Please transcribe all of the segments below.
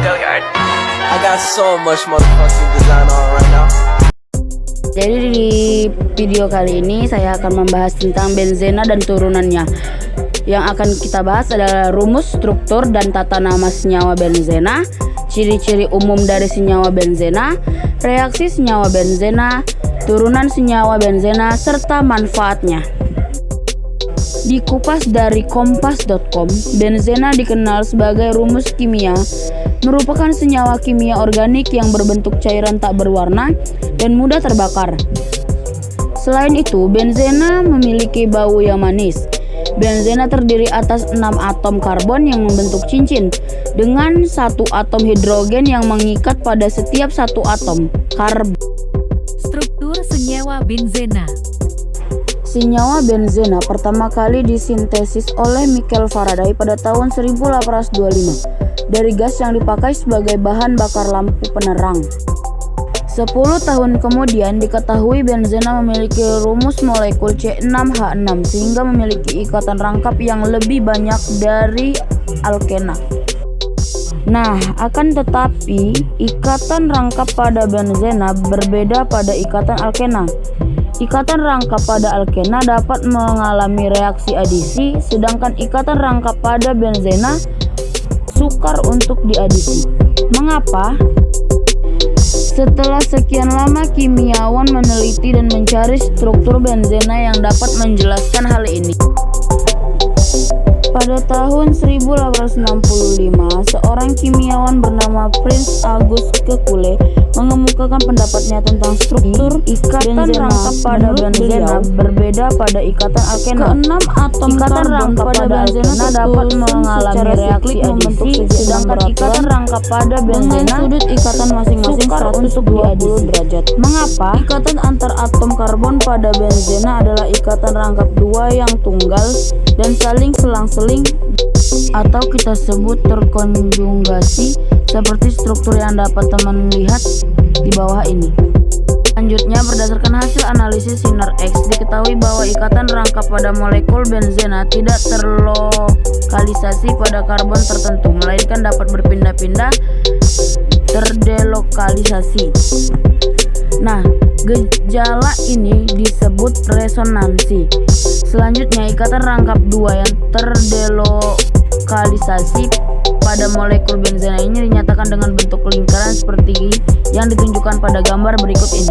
I got so much motherfucking design on right now. Jadi di video kali ini saya akan membahas tentang benzena dan turunannya. Yang akan kita bahas adalah rumus, struktur, dan tata nama senyawa benzena, ciri-ciri umum dari senyawa benzena, reaksi senyawa benzena, turunan senyawa benzena, serta manfaatnya. Dikupas dari kompas.com, benzena dikenal sebagai rumus kimia, merupakan senyawa kimia organik yang berbentuk cairan tak berwarna dan mudah terbakar. Selain itu, benzena memiliki bau yang manis. Benzena terdiri atas 6 atom karbon yang membentuk cincin dengan 1 atom hidrogen yang mengikat pada setiap 1 atom karbon. Struktur senyawa benzena. Senyawa benzena pertama kali disintesis oleh Michael Faraday pada tahun 1825 dari gas yang dipakai sebagai bahan bakar lampu penerang. 10 tahun kemudian diketahui benzena memiliki rumus molekul C6H6 sehingga memiliki ikatan rangkap yang lebih banyak dari alkena. Nah, akan tetapi ikatan rangkap pada benzena berbeda pada ikatan alkena. Ikatan rangkap pada alkena dapat mengalami reaksi adisi, sedangkan ikatan rangkap pada benzena sukar untuk diadisi. Mengapa? Setelah sekian lama kimiawan meneliti dan mencari struktur benzena yang dapat menjelaskan hal ini. Pada tahun 1865, seorang kimiawan bernama Prince Auguste Kekule mengemukakan pendapatnya tentang struktur ikatan rangkap pada benzena berbeda pada ikatan alkena. Keenam atom ikatan rangkap pada benzena dapat mengalami reaksi adisi, sedangkan ikatan rangkap pada benzena sudut ikatan masing-masing 120 derajat. Mengapa? Ikatan antar atom karbon pada benzena adalah ikatan rangkap dua yang tunggal dan saling selang-seling atau kita sebut terkonjugasi, seperti struktur yang dapat teman lihat di bawah ini. Selanjutnya, berdasarkan hasil analisis sinar X, diketahui bahwa ikatan rangkap pada molekul benzena tidak terlokalisasi pada karbon tertentu, melainkan dapat berpindah-pindah terdelokalisasi. Nah, gejala ini disebut resonansi. Selanjutnya, ikatan rangkap dua yang terdelokalisasi pada molekul benzena ini dinyatakan dengan bentuk lingkaran seperti yang ditunjukkan pada gambar berikut ini.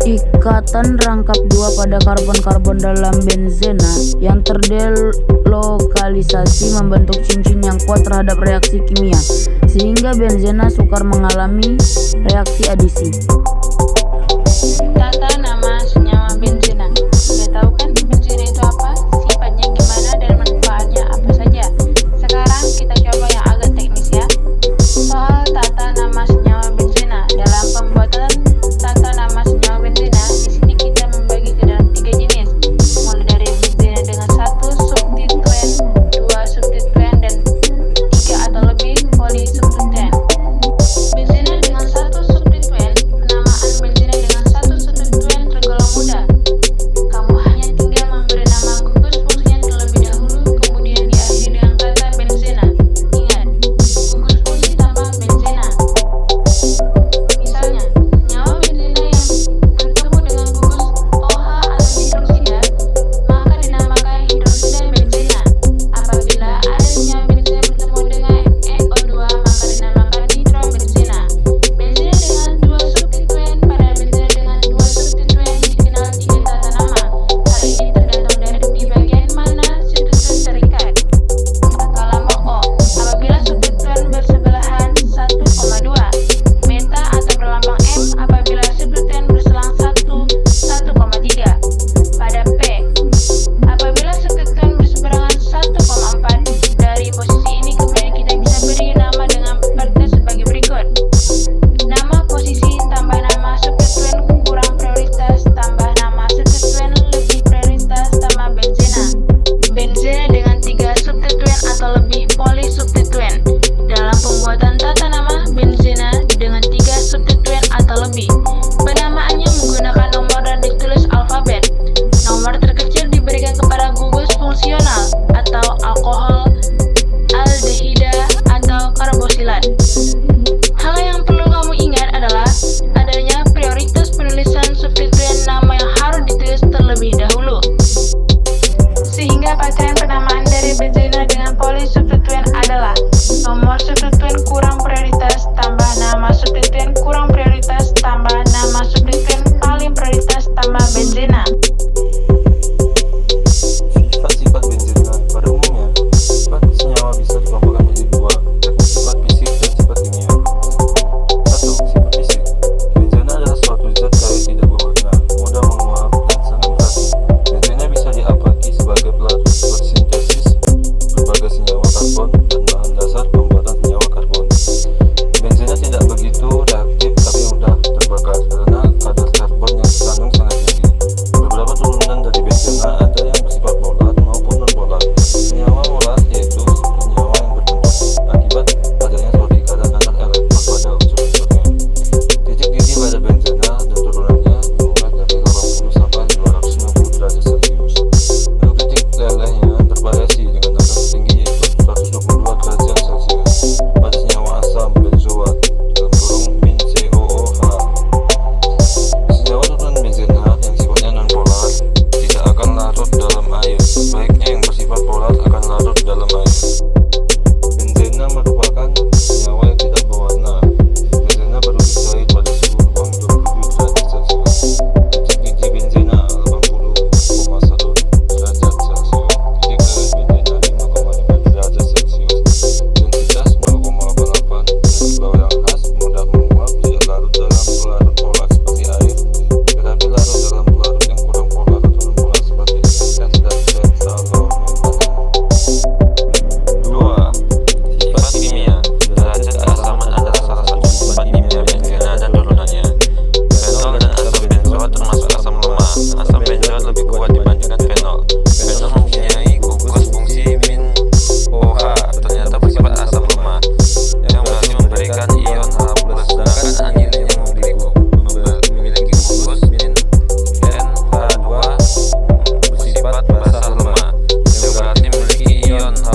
Ikatan rangkap dua pada karbon-karbon dalam benzena yang terdelokalisasi membentuk cincin yang kuat terhadap reaksi kimia, sehingga benzena sukar mengalami reaksi adisi. Tata nama senyawa benzena. Sudah tahu kan benzena itu apa? Sifatnya gimana dan manfaatnya apa saja? Sekarang kita coba yang agak teknis ya. Soal tata nama senyawa benzena. Dalam pembuatan tata nama senyawa benzena, di sini kita membagi ke dalam 3 jenis. Mulai dari benzena dengan 1 substituen, 2 substituen, dan 3 atau lebih polisubstituen. Benzena dengan 1 substituen, penamaan benzena dengan 1 substituen tergolong mudah. Kamu hanya tinggal memberi nama gugus fungsinya terlebih dahulu, kemudian diakhiri dengan kata benzena. Ingat, gugus fungsi tambah benzena. Misalnya, senyawa benzena yang bertemu dengan gugus OH atau hidroksida, maka dinamakan hidroksida benzena. Apabila ada senyawa benzena bertemu dengan NO2, maka dinamakan nitrobenzena. Benzena dengan 2 substituen pada benzena dengan 2 substituen dikenal 3 tata nama. Hal ini tergantung dari di bagian mana substituen terikat. Kelompok O, apabila substituen bersebelahan 1,2. Meta atau berlambang M apabila substituen berselang 1,3. Pada P, apabila substituen berseberangan 1,4. Dari posisi ini kemudian kita bisa beri nama dengan pertes sebagai berikut. Nama posisi tambah nama substituen kurang prioritas tambah nama substituen lebih prioritas tambah benzena. Benzena dengan 3 substituen atau lebih polisubstituen. Dalam pembuatan tata nama benzena dengan 3 substituen atau lebih, penamaannya menggunakan nomor dan ditulis alfabet. Nomor terkecil diberikan kepada gugus fungsional atau alkohol, aldehida, atau karbosilat. Hal yang perlu kamu ingat adalah adanya prioritas penulisan substituen nama yang harus ditulis terlebih dahulu. Sehingga pattern penamaan dari benzena dengan polisubstituen adalah nomor substituen kurang prioritas tambah nama substituen kurang prioritas tambah nama substituen paling prioritas tambah benzena. Sifat-sifat benzena pada umumnya, sifat senyawa bisa dikelompokkan menjadi dua, yakni sifat fisik dan sifat kimia. 1. Sifat fisik. Benzena adalah suatu zat cair tidak berwarna, mudah menguap, dan sangat berat. Benzena bisa diapaki sebagai pelarut bersintesis berbagai senyawa karbon dan bahan dasar pembuatan senyawa karbon. Benzena tidak begitu reaktif tapi mudah terbakar karena kadar karbon yang terkandung sangat tinggi. Beberapa turunan dari benzena ada yang bersifat polar maupun non-polar. Senyawa polar yaitu senyawa yang berbentuk akibat adanya sorti kadar antar elektron pada unsur-unsurnya. Titik-titik pada benzena dan turunannya dimulai dari 80 sampai 250 derajat Celcius. Untuk titik lelehnya bervariasi dengan angka tertinggi yaitu 122 derajat Celcius pada senyawa asam benzoat min COOH. Senyawa turunan benzena yang sifatnya non-polar tidak akan larut dalam air, sebaliknya yang bersifat polar akan larut dalam air. Benzena merupakan senyawa yang tidak berwarna. Benzena baru cair pada suhu ruang 27 derajat Celcius. Titik-titik benzena 80,1 derajat Celcius. Titik leleh benzena 5,5 derajat Celcius. Densitas 0,88. Bau yang khas, mudah menguap, tidak larut dalam pelarut polar seperti air, tetapi larut dalam pelarut yang kurang polar atau non-polar seperti ester dan benzalone. 2. Sifat kimia. Derajat keasaman adalah salah satu sifat kimia benzena dan turunannya. Fenol dan asam benzoat termasuk asam lemah. Asam benzoat lebih kuat dibandingkan fenol. Fenol mempunyai gugus fungsi min OH, ternyata bersifat asam lemah yang berarti memberikan ion H+, sedangkan anilin yang memiliki gugus min NH2 bersifat basa lemah yang berarti memiliki ion H+.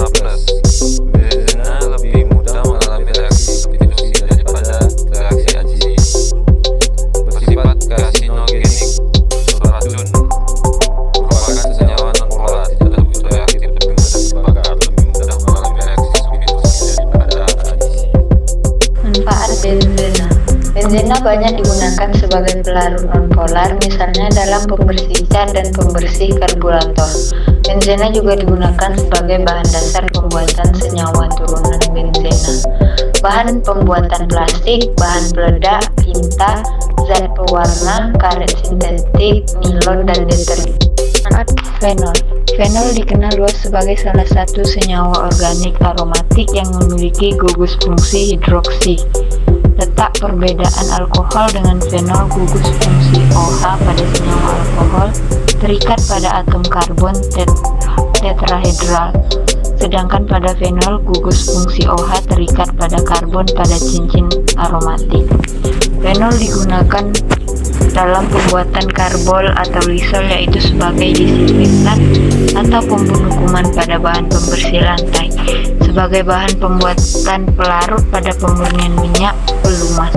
Benzena lebih mudah mengalami reaksi substitusi daripada reaksi adisi. Bersifat karsinogenik, beracun. Merupakan senyawa non-polar, tidak begitu reaktif, lebih mudah terbakar, lebih mudah mengalami reaksi substitusi daripada adisi. Manfaat benzena. Benzena banyak digunakan sebagai pelarut nonpolar, misalnya dalam pembersih cat dan pembersih karburator. Benzena juga digunakan sebagai bahan dasar pembuatan senyawa turunan benzena. Bahan pembuatan plastik, bahan peledak, tinta, zat pewarna, karet sintetik, nilon, dan deterjen. Manfaat fenol. Fenol dikenal luas sebagai salah satu senyawa organik aromatik yang memiliki gugus fungsi hidroksi. Letak perbedaan alkohol dengan fenol: gugus fungsi OH pada senyawa alkohol terikat pada atom karbon tetrahedral, sedangkan pada fenol gugus fungsi OH terikat pada karbon pada cincin aromatik. Fenol digunakan dalam pembuatan karbol atau lisol, yaitu sebagai disinfektan atau pembunuh kuman pada bahan pembersih lantai, sebagai bahan pembuatan pelarut pada pemurnian minyak pelumas.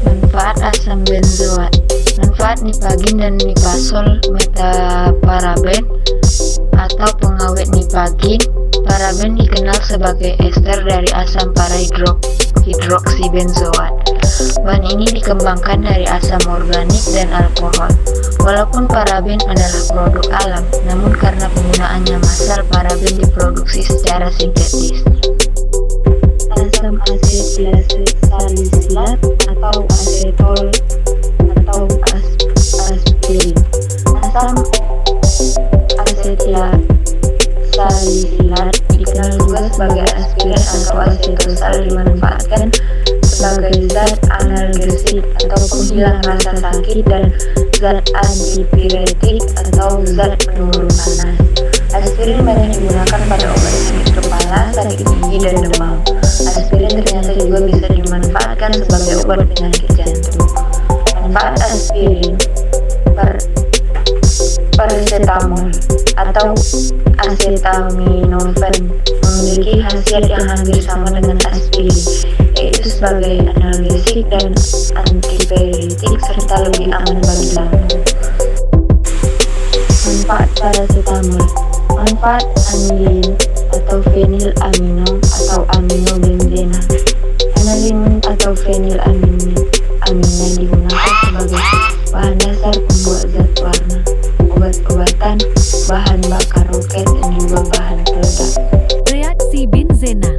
Manfaat asam benzoat. Manfaat nipagin dan nipasol metaparaben atau pengawet nipagin. Paraben dikenal sebagai ester dari asam para-hidroksibenzoat. Bahan ini dikembangkan dari asam organik dan alkohol. Walaupun paraben adalah produk alam, namun karena penggunaannya massal, paraben diproduksi secara sintetis. Asam asetilsalisilat atau asetol atau aspirin. Asam asetilsalisilat dikenal juga sebagai aspirin atau asetosal, dimanfaatkan sebagai zat analgesik atau penghilang rasa sakit dan zat antipiretik atau zat penurun panas. Aspirin banyak digunakan pada obat sakit kepala, sakit gigi, dan demam. Aspirin ternyata juga bisa dimanfaatkan sebagai obat penyakit jantung. Manfaat aspirin. paracetamol atau acetaminophen memiliki khasiat yang hampir sama dengan aspirin, yaitu sebagai analgesik dan antipiretik serta lebih aman bagi lambung. Manfaat paracetamol. Manfaat anilin atau fenilamino atau aminobenzena. Anilin atau fenilamina digunakan sebagai bahan dasar pembuat zat warna, obat-obatan, bahan bakar roket, dan juga bahan peledak. Reaksi benzena.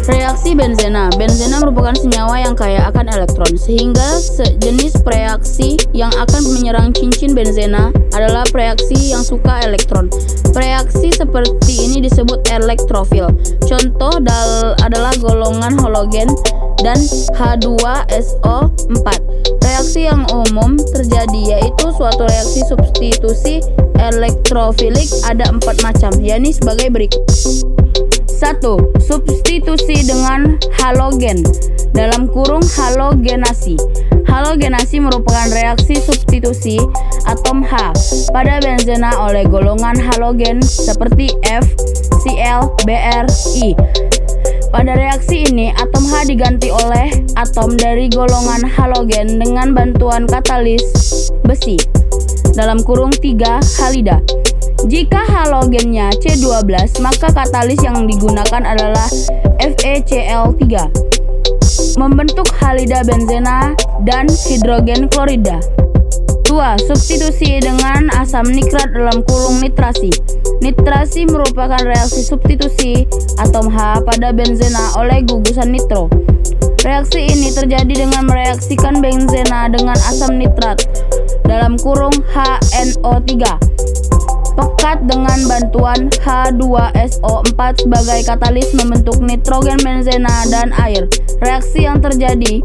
Reaksi benzena. Benzena merupakan senyawa yang kaya akan elektron, sehingga sejenis preaksi yang akan menyerang cincin benzena adalah preaksi yang suka elektron. Preaksi seperti ini disebut elektrofil. Contoh adalah golongan halogen dan H2SO4. Reaksi yang umum terjadi yaitu suatu reaksi substitusi elektrofilik ada 4 macam, yakni sebagai berikut. 1. Substitusi dengan halogen dalam kurung halogenasi. Halogenasi merupakan reaksi substitusi atom H pada benzena oleh golongan halogen seperti F, Cl, Br, I. Pada reaksi ini, atom H diganti oleh atom dari golongan halogen dengan bantuan katalis besi dalam kurung 3 halida. Jika halogennya C12, maka katalis yang digunakan adalah FeCl3, membentuk halida benzena dan hidrogen klorida. 2. Substitusi dengan asam nitrat dalam kurung nitrasi. Nitrasi merupakan reaksi substitusi atom H pada benzena oleh gugusan nitro. Reaksi ini terjadi dengan mereaksikan benzena dengan asam nitrat dalam kurung HNO3 pekat dengan bantuan H2SO4 sebagai katalis membentuk nitrogen benzena dan air. Reaksi yang terjadi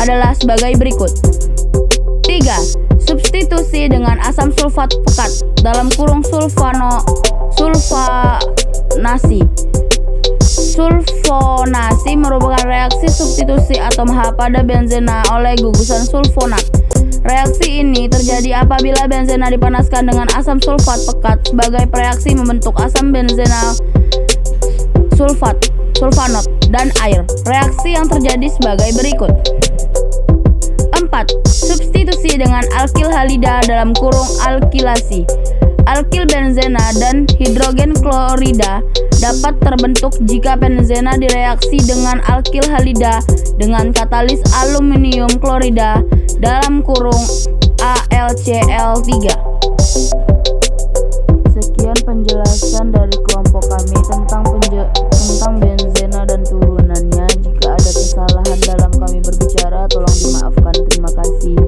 adalah sebagai berikut. 3. Substitusi dengan asam sulfat pekat dalam kurung sulfonasi. Sulfonasi merupakan reaksi substitusi atom H pada benzena oleh gugusan sulfonat. Reaksi ini terjadi apabila benzena dipanaskan dengan asam sulfat pekat sebagai reaksi membentuk asam benzena sulfanat dan air. Reaksi yang terjadi sebagai berikut. 4. Substitusi dengan alkil halida dalam kurung alkilasi. Alkil benzena dan hidrogen klorida dapat terbentuk jika benzena direaksi dengan alkil halida dengan katalis aluminium klorida dalam kurung AlCl3. Sekian penjelasan dari kelompok kami tentang benzena dan turunannya. Jika ada kesalahan dalam kami berbicara, tolong dimaafkan. Terima kasih.